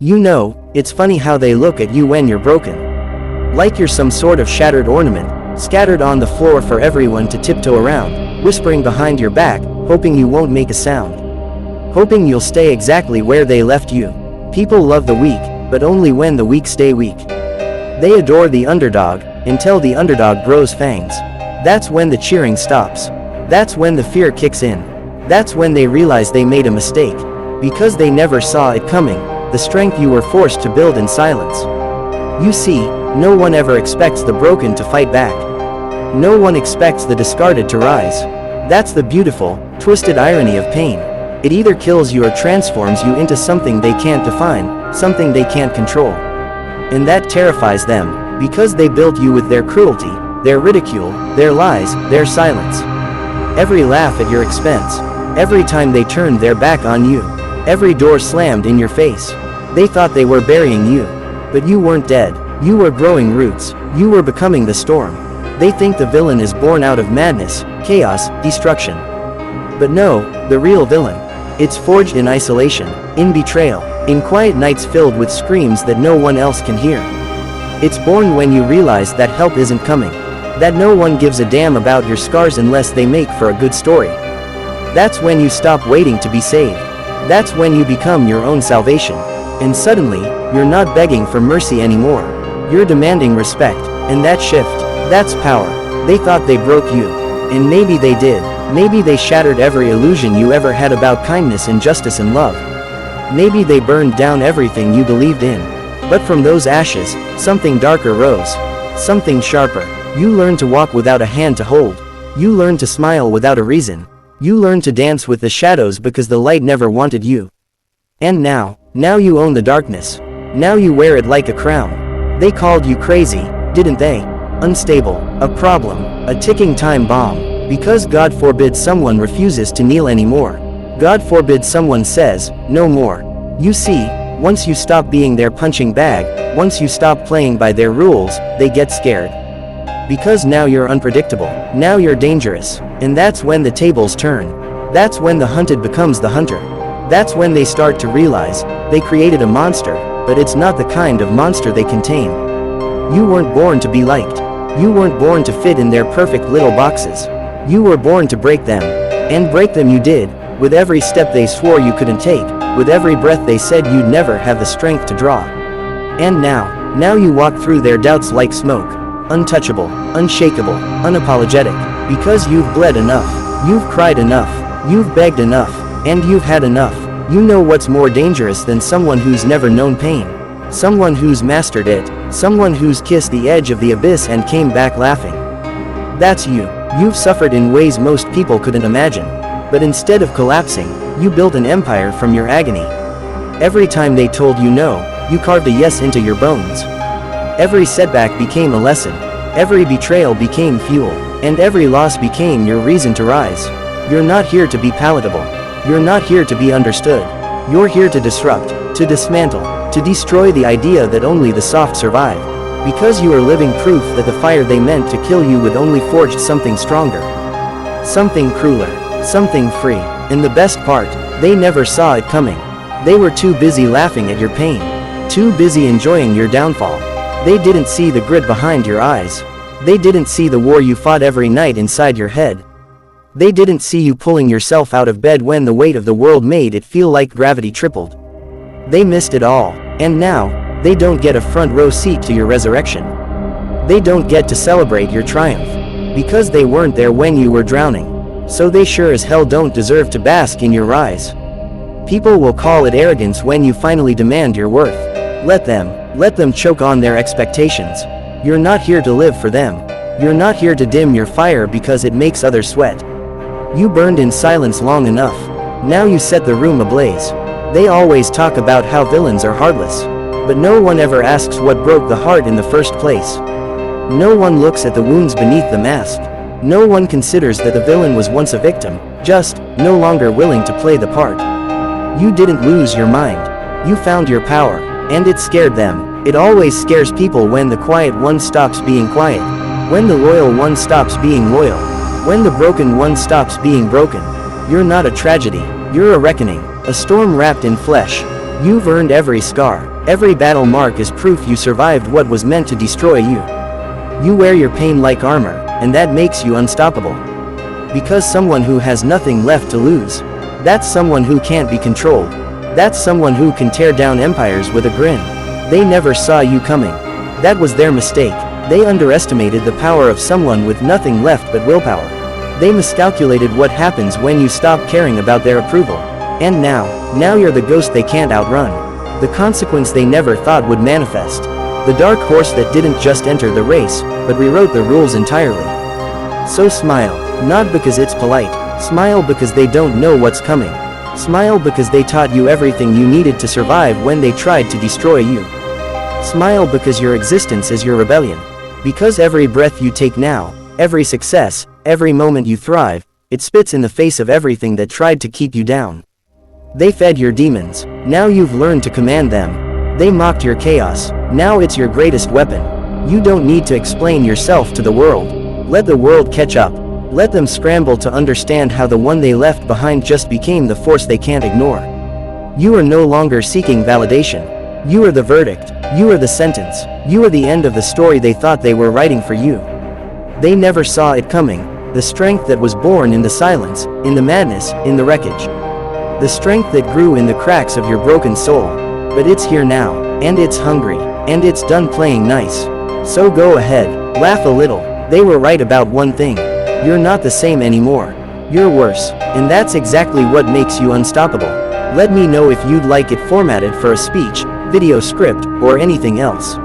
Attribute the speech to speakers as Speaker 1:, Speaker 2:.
Speaker 1: You know, it's funny how they look at you when you're broken. Like you're some sort of shattered ornament, scattered on the floor for everyone to tiptoe around, whispering behind your back, hoping you won't make a sound. Hoping you'll stay exactly where they left you. People love the weak, but only when the weak stay weak. They adore the underdog, until the underdog grows fangs. That's when the cheering stops. That's when the fear kicks in. That's when they realize they made a mistake. Because they never saw it coming, the strength you were forced to build in silence. You see, no one ever expects the broken to fight back. No one expects the discarded to rise. That's the beautiful, twisted irony of pain. It either kills you or transforms you into something they can't define, something they can't control. And that terrifies them, because they built you with their cruelty, their ridicule, their lies, their silence. Every laugh at your expense. Every time they turned their back on you. Every door slammed in your face. They thought they were burying you. But you weren't dead. You were growing roots. You were becoming the storm. They think the villain is born out of madness, chaos, destruction. But no, the real villain. It's forged in isolation, in betrayal, in quiet nights filled with screams that no one else can hear. It's born when you realize that help isn't coming. That no one gives a damn about your scars unless they make for a good story. That's when you stop waiting to be saved. That's when you become your own salvation. And suddenly, you're not begging for mercy anymore. You're demanding respect, and that shift, that's power. They thought they broke you. And maybe they did. Maybe they shattered every illusion you ever had about kindness and justice and love. Maybe they burned down everything you believed in. But from those ashes, something darker rose. Something sharper. You learned to walk without a hand to hold. You learned to smile without a reason. You learned to dance with the shadows because the light never wanted you. And now you own the darkness. Now you wear it like a crown. They called you crazy, didn't they? Unstable, a problem, a ticking time bomb. Because God forbid someone refuses to kneel anymore. God forbid someone says, no more. You see, once you stop being their punching bag, once you stop playing by their rules, they get scared. Because now you're unpredictable, now you're dangerous, and that's when the tables turn. That's when the hunted becomes the hunter. That's when they start to realize, they created a monster, but it's not the kind of monster they contain. You weren't born to be liked. You weren't born to fit in their perfect little boxes. You were born to break them. And break them you did, with every step they swore you couldn't take, with every breath they said you'd never have the strength to draw. And now you walk through their doubts like smoke. Untouchable, unshakable, unapologetic, because you've bled enough, you've cried enough, you've begged enough, and you've had enough. You know what's more dangerous than someone who's never known pain? Someone who's mastered it, someone who's kissed the edge of the abyss and came back laughing. That's you. You've suffered in ways most people couldn't imagine. But instead of collapsing, you built an empire from your agony. Every time they told you no, you carved a yes into your bones. Every setback became a lesson. Every betrayal became fuel. And every loss became your reason to rise. You're not here to be palatable. You're not here to be understood. You're here to disrupt, to dismantle, to destroy the idea that only the soft survive. Because you are living proof that the fire they meant to kill you with only forged something stronger. Something crueler. Something free. And the best part, they never saw it coming. They were too busy laughing at your pain. Too busy enjoying your downfall. They didn't see the grit behind your eyes. They didn't see the war you fought every night inside your head. They didn't see you pulling yourself out of bed when the weight of the world made it feel like gravity tripled. They missed it all. And now, they don't get a front row seat to your resurrection. They don't get to celebrate your triumph. Because they weren't there when you were drowning. So they sure as hell don't deserve to bask in your rise. People will call it arrogance when you finally demand your worth. Let them choke on their expectations. You're not here to live for them. You're not here to dim your fire because it makes others sweat. You burned in silence long enough. Now you set the room ablaze. They always talk about how villains are heartless. But no one ever asks what broke the heart in the first place. No one looks at the wounds beneath the mask. No one considers that the villain was once a victim, just no longer willing to play the part. You didn't lose your mind. You found your power. And it scared them. It always scares people when the quiet one stops being quiet. When the loyal one stops being loyal. When the broken one stops being broken. You're not a tragedy. You're a reckoning. A storm wrapped in flesh. You've earned every scar. Every battle mark is proof you survived what was meant to destroy you. You wear your pain like armor, and that makes you unstoppable. Because someone who has nothing left to lose. That's someone who can't be controlled. That's someone who can tear down empires with a grin. They never saw you coming. That was their mistake. They underestimated the power of someone with nothing left but willpower. They miscalculated what happens when you stop caring about their approval. And now you're the ghost they can't outrun. The consequence they never thought would manifest. The dark horse that didn't just enter the race, but rewrote the rules entirely. So smile, not because it's polite. Smile because they don't know what's coming. Smile because they taught you everything you needed to survive when they tried to destroy you. Smile because your existence is your rebellion. Because every breath you take now, every success, every moment you thrive, it spits in the face of everything that tried to keep you down. They fed your demons. Now you've learned to command them. They mocked your chaos. Now it's your greatest weapon. You don't need to explain yourself to the world. Let the world catch up. Let them scramble to understand how the one they left behind just became the force they can't ignore. You are no longer seeking validation. You are the verdict. You are the sentence. You are the end of the story they thought they were writing for you. They never saw it coming. The strength that was born in the silence, in the madness, in the wreckage. The strength that grew in the cracks of your broken soul. But it's here now, and it's hungry, and it's done playing nice. So go ahead, laugh a little. They were right about one thing. You're not the same anymore. You're worse, and that's exactly what makes you unstoppable. Let me know if you'd like it formatted for a speech, video script, or anything else.